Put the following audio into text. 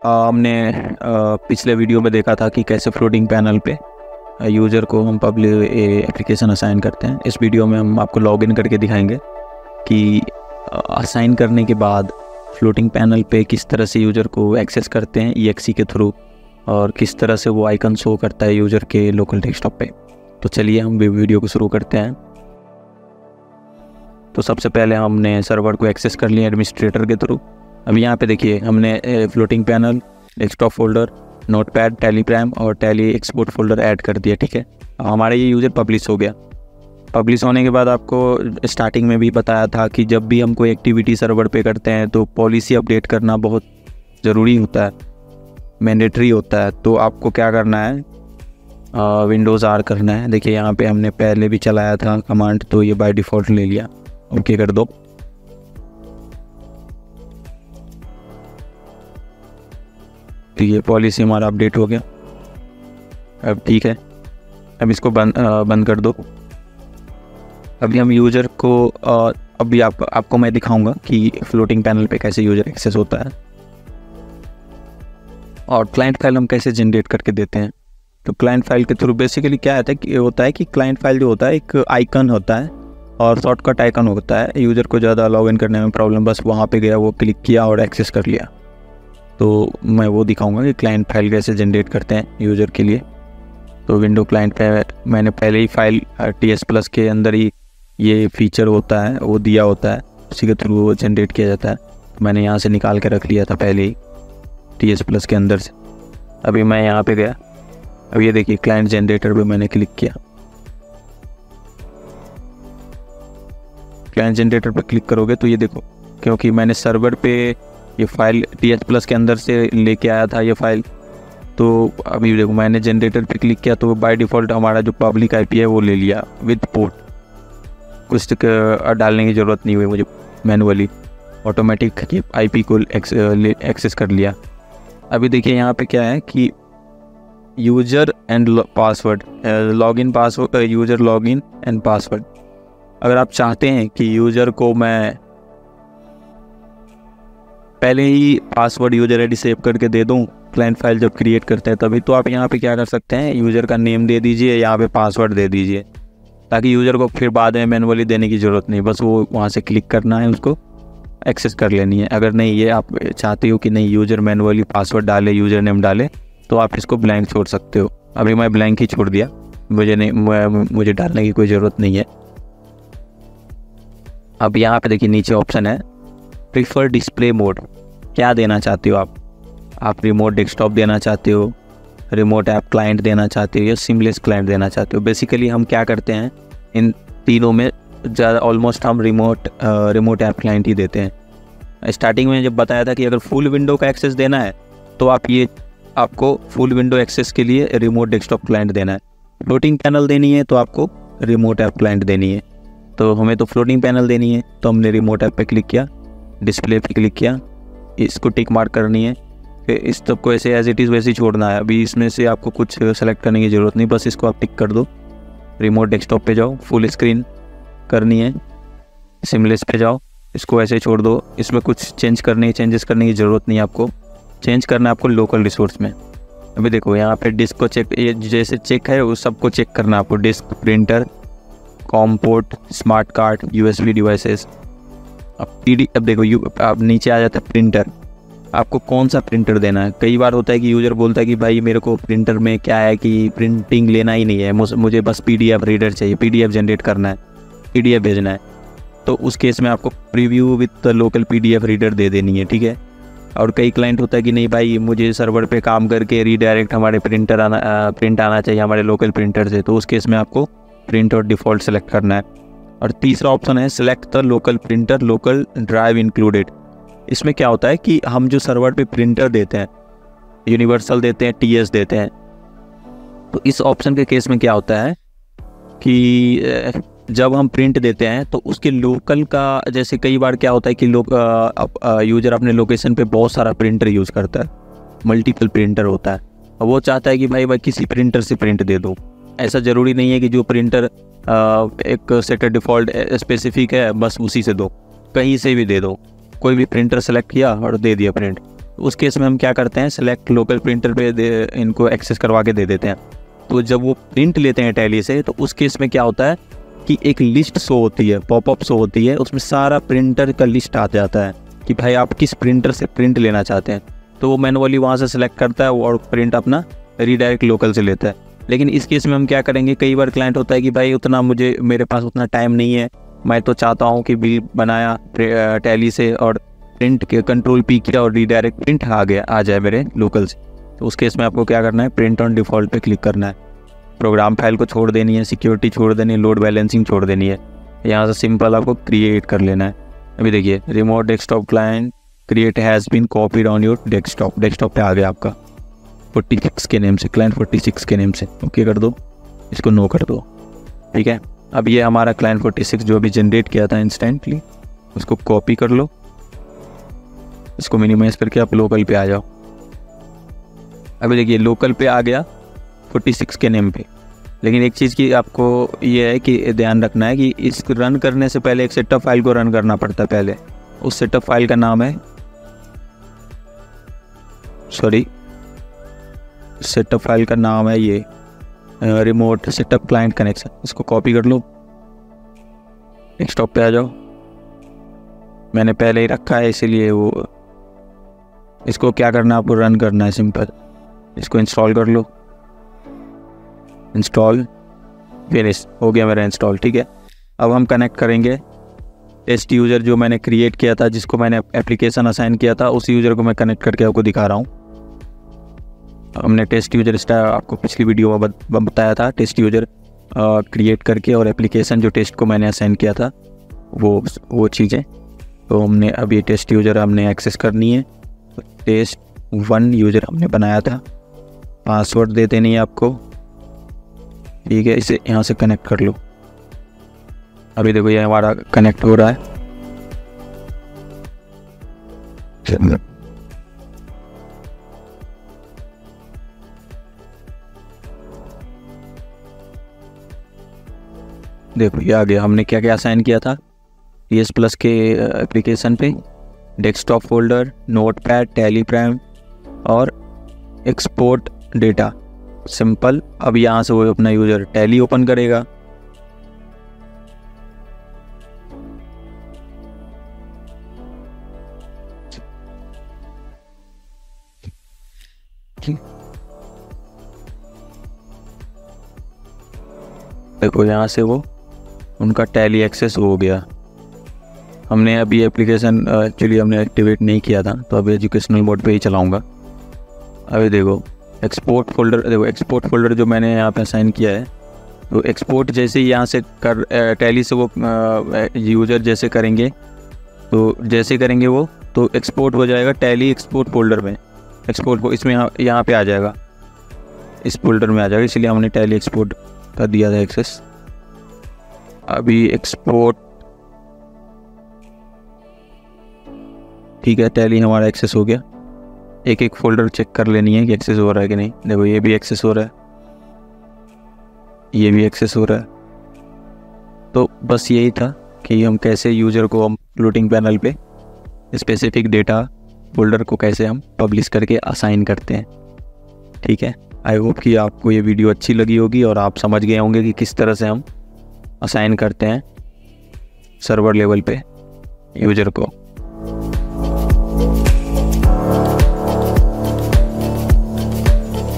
हमने पिछले वीडियो में देखा था कि कैसे फ्लोटिंग पैनल पे यूज़र को हम पब्लिक एप्लीकेशन असाइन करते हैं। इस वीडियो में हम आपको लॉगिन करके दिखाएंगे कि असाइन करने के बाद फ्लोटिंग पैनल पे किस तरह से यूज़र को एक्सेस करते हैं EXE के थ्रू, और किस तरह से वो आइकन शो करता है यूज़र के लोकल डेस्कटॉप पे। तो चलिए हम वीडियो को शुरू करते हैं। तो सबसे पहले हमने सर्वर को एक्सेस कर लिया एडमिनिस्ट्रेटर के थ्रू। अब यहाँ पे देखिए हमने floating panel, desktop folder, notepad, Telegram और टेली एक्सपोर्ट फोल्डर ऐड कर दिया। ठीक है, हमारा ये यूज़र पब्लिश हो गया। पब्लिश होने के बाद आपको स्टार्टिंग में भी बताया था कि जब भी हम कोई एक्टिविटी सर्वर पे करते हैं तो पॉलिसी अपडेट करना बहुत ज़रूरी होता है, मैंडेटरी होता है। तो आपको क्या करना है, विंडोज़ R करना है। देखिए यहाँ पे हमने पहले भी चलाया था कमांड, तो ये बाय डिफ़ॉल्ट ले लिया। ओके कर दो। तो ये पॉलिसी हमारा अपडेट हो गया। अब ठीक है, अब इसको बंद कर दो। अभी हम यूज़र को अभी आपको मैं दिखाऊंगा कि फ्लोटिंग पैनल पे कैसे यूज़र एक्सेस होता है और क्लाइंट फाइल हम कैसे जनरेट करके देते हैं। तो क्लाइंट फाइल के थ्रू बेसिकली क्या होता है कि क्लाइंट फाइल जो होता है एक आइकन होता है और शॉर्टकट आइकन होता है। यूज़र को ज़्यादा लॉगिन करने में प्रॉब्लम, बस वहाँ पे गया, वो क्लिक किया और एक्सेस कर लिया। तो मैं वो दिखाऊंगा कि क्लाइंट फाइल कैसे जनरेट करते हैं यूज़र के लिए। तो विंडो क्लाइंट पे मैंने पहले ही फाइल TS+ के अंदर ही ये फीचर होता है, वो दिया होता है, उसी के थ्रू वो जनरेट किया जाता है। मैंने यहाँ से निकाल के रख लिया था पहले ही TS+ के अंदर से। अभी मैं यहाँ पे गया, अब ये देखिए क्लाइंट जनरेटर पे मैंने क्लिक किया। क्लाइंट जनरेटर पर क्लिक करोगे तो ये देखो, क्योंकि मैंने सर्वर पे ये फाइल TS+ के अंदर से लेके आया था ये फाइल, तो अभी देखो मैंने जनरेटर पे क्लिक किया तो बाय डिफ़ॉल्ट हमारा जो पब्लिक IP है वो ले लिया विद पोर्ट। कुछ डालने की ज़रूरत नहीं हुई मुझे, मैनुअली ऑटोमेटिक IP को एक्सेस कर लिया। अभी देखिए यहाँ पे क्या है कि user and password, login password, user login and password. अगर आप चाहते हैं कि यूज़र को मैं पहले ही पासवर्ड यूज़र ID सेव करके दे दूं क्लाइंट फाइल जब क्रिएट करते हैं तभी, तो आप यहाँ पे क्या कर सकते हैं, यूज़र का नेम दे दीजिए, यहाँ पे पासवर्ड दे दीजिए, ताकि यूज़र को फिर बाद में मैनुअली देने की ज़रूरत नहीं, बस वो वहाँ से क्लिक करना है, उसको एक्सेस कर लेनी है। अगर नहीं ये आप चाहते हो कि नहीं यूज़र मैनुअली पासवर्ड डाले, यूज़र नेम डाले, तो आप इसको ब्लैंक छोड़ सकते हो। अभी मैं ब्लैंक ही छोड़ दिया, मुझे डालने की कोई ज़रूरत नहीं है। अब यहाँ पे देखिए नीचे ऑप्शन है प्रीफर डिस्प्ले मोड। क्या देना चाहते हो आप रिमोट डेस्कटॉप देना चाहते हो, रिमोट ऐप क्लाइंट देना चाहते हो, या सिमलेस क्लाइंट देना चाहते हो। बेसिकली हम क्या करते हैं, इन तीनों में ज़्यादा ऑलमोस्ट हम रिमोट ऐप क्लाइंट ही देते हैं। स्टार्टिंग में जब बताया था कि अगर फुल विंडो का एक्सेस देना है तो आपको फुल विंडो एक्सेस के लिए रिमोट डेस्कटॉप क्लाइंट देना है। फ्लोटिंग पैनल देनी है तो आपको रिमोट ऐप क्लाइंट देनी है। तो हमें तो फ्लोटिंग पैनल देनी है, तो हमने रिमोट ऐप पे क्लिक किया, डिस्प्ले पे क्लिक किया, इसको टिक मार्क करनी है। फिर इस सब को ऐसे एज इट इज़ वैसे ही छोड़ना है। अभी इसमें से आपको कुछ सेलेक्ट करने की ज़रूरत नहीं, बस इसको आप टिक कर दो। रिमोट डेस्कटॉप पे जाओ, फुल स्क्रीन करनी है, सिमलेस पे जाओ, इसको ऐसे छोड़ दो। इसमें कुछ चेंजेस करने की ज़रूरत नहीं है, आपको चेंज करना है आपको लोकल रिसोर्स में। अभी देखो यहाँ पे डिस्क को चेक, ये जैसे चेक है उस सबको चेक करना है आपको। Disk, printer, COM port, smart card, USB devices. अब देखो अब नीचे आ जाता है प्रिंटर। आपको कौन सा प्रिंटर देना है। कई बार होता है कि यूज़र बोलता है कि भाई मेरे को प्रिंटर में क्या है कि प्रिंटिंग लेना ही नहीं है, मुझे बस PDF रीडर चाहिए, PDF जनरेट करना है, PDF भेजना है। तो उस केस में आपको preview with local PDF reader दे देनी है। ठीक है, और कई क्लाइंट होता है कि नहीं भाई मुझे सर्वर पे काम करके रीडायरेक्ट हमारे प्रिंट आना चाहिए हमारे लोकल प्रिंटर से, तो उस केस में आपको प्रिंट और डिफ़ॉल्ट सेलेक्ट करना है। और तीसरा ऑप्शन है select the local printer, local drive included. इसमें क्या होता है कि हम जो सर्वर पे प्रिंटर देते हैं, यूनिवर्सल देते हैं, TS देते हैं, तो इस ऑप्शन के केस में क्या होता है कि जब हम प्रिंट देते हैं तो उसके लोकल का, जैसे कई बार क्या होता है कि यूज़र अपने लोकेशन पे बहुत सारा प्रिंटर यूज़ करता है, मल्टीपल प्रिंटर होता है, और वो चाहता है कि भाई मैं किसी प्रिंटर से प्रिंट दे दूँ। ऐसा ज़रूरी नहीं है कि जो प्रिंटर एक सेट डिफ़ॉल्ट स्पेसिफिक है बस उसी से दो, कहीं से भी दे दो। कोई भी प्रिंटर सेलेक्ट किया और दे दिया प्रिंट, उस केस में हम क्या करते हैं, सेलेक्ट लोकल प्रिंटर पे इनको एक्सेस करवा के दे देते हैं। तो जब वो प्रिंट लेते हैं टैली से, तो उस केस में क्या होता है कि एक लिस्ट शो होती है, पॉपअप शो होती है, उसमें सारा प्रिंटर का लिस्ट आ जाता है कि भाई आप किस प्रिंटर से प्रिंट लेना चाहते हैं। तो वो मैनुअली वहाँ से सिलेक्ट करता है और प्रिंट अपना रीडायरेक्ट लोकल से लेता है। लेकिन इस केस में हम क्या करेंगे, कई बार क्लाइंट होता है कि भाई उतना मेरे पास उतना टाइम नहीं है, मैं तो चाहता हूँ कि बिल बनाया टैली से और प्रिंट के कंट्रोल पी किया और रीडायरेक्ट प्रिंट आ जाए मेरे लोकल से। तो उस केस में आपको क्या करना है, प्रिंट ऑन डिफ़ॉल्ट पे क्लिक करना है, प्रोग्राम फाइल को छोड़ देनी है, सिक्योरिटी छोड़ देनी है, लोड बैलेंसिंग छोड़ देनी है। यहाँ से सिंपल आपको क्रिएट कर लेना है। अभी देखिए, remote desktop client create has been copied on your desktop पे आ गया आपका 46 के नेम से, क्लाइंट 46 के नेम से। ओके कर दो, इसको नो कर दो। ठीक है, अब ये हमारा क्लाइंट 46 जो अभी जनरेट किया था इंस्टेंटली, उसको कॉपी कर लो, इसको मिनिमाइज करके आप लोकल पे आ जाओ। अभी देखिए लोकल पे आ गया 46 के नेम पे। लेकिन एक चीज़ की आपको ये है कि ध्यान रखना है कि इस रन करने से पहले एक सेटअप फाइल को रन करना पड़ता है पहले। उस सेटअप फाइल का नाम है, सेटअप फाइल का नाम है ये रिमोट सेटअप क्लाइंट कनेक्शन। इसको कॉपी कर लो, डेस्कटॉप पे आ जाओ। मैंने पहले ही रखा है इसीलिए वो, इसको क्या करना है आपको, रन करना है सिंपल। इसको इंस्टॉल कर लो, इंस्टॉल फिनिश हो गया मेरा इंस्टॉल। ठीक है, अब हम कनेक्ट करेंगे टेस्ट यूज़र जो मैंने क्रिएट किया था, जिसको मैंने एप्लीकेशन असाइन किया था, उस यूज़र को मैं कनेक्ट करके आपको दिखा रहा हूँ। हमने टेस्ट यूज़र आपको पिछली वीडियो में बताया था, टेस्ट यूज़र क्रिएट करके और एप्लीकेशन जो टेस्ट को मैंने असाइन किया था वो चीज़ें। तो हमने अब ये टेस्ट यूज़र हमने एक्सेस करनी है। तो टेस्ट 1 यूज़र हमने बनाया था, पासवर्ड दे देनी है आपको। ठीक है, इसे यहाँ से कनेक्ट कर लो। अभी देखो ये हमारा कनेक्ट हो रहा है। देखो ये आ गया। हमने क्या क्या असाइन किया था PS+ के एप्लीकेशन पे, डेस्कटॉप फोल्डर, नोटपैड, टेलीग्राम और एक्सपोर्ट डेटा। सिंपल। अब यहाँ से वो अपना यूज़र टैली ओपन करेगा। देखो यहाँ से वो उनका टैली एक्सेस हो गया। हमने अभी एप्लीकेशन एक्चुअली हमने एक्टिवेट नहीं किया था, तो अभी एजुकेशनल मोड पे ही चलाऊँगा। अभी देखो एक्सपोर्ट फोल्डर, देखो एक्सपोर्ट फोल्डर जो मैंने यहाँ पे असाइन किया है, तो एक्सपोर्ट जैसे ही यहाँ से टैली से वो यूज़र जैसे करेंगे, तो जैसे करेंगे वो तो एक्सपोर्ट हो जाएगा टैली एक्सपोर्ट फोल्डर में। एक्सपोर्ट को इसमें यहाँ पे आ जाएगा, इस फोल्डर में आ जाएगा, इसलिए हमने टैली एक्सपोर्ट का दिया था एक्सेस। अभी एक्सपोर्ट, ठीक है, टैली हमारा एक्सेस हो गया। एक एक फोल्डर चेक कर लेनी है कि एक्सेस हो रहा है कि नहीं। देखो ये भी एक्सेस हो रहा है, ये भी एक्सेस हो रहा है। तो बस यही था कि हम कैसे यूज़र को हम फ्लोटिंग पैनल पे स्पेसिफिक डेटा फोल्डर को कैसे हम पब्लिश करके असाइन करते हैं। ठीक है, आई होप कि आपको ये वीडियो अच्छी लगी होगी और आप समझ गए होंगे कि किस तरह से हम असाइन करते हैं सर्वर लेवल पे यूज़र को।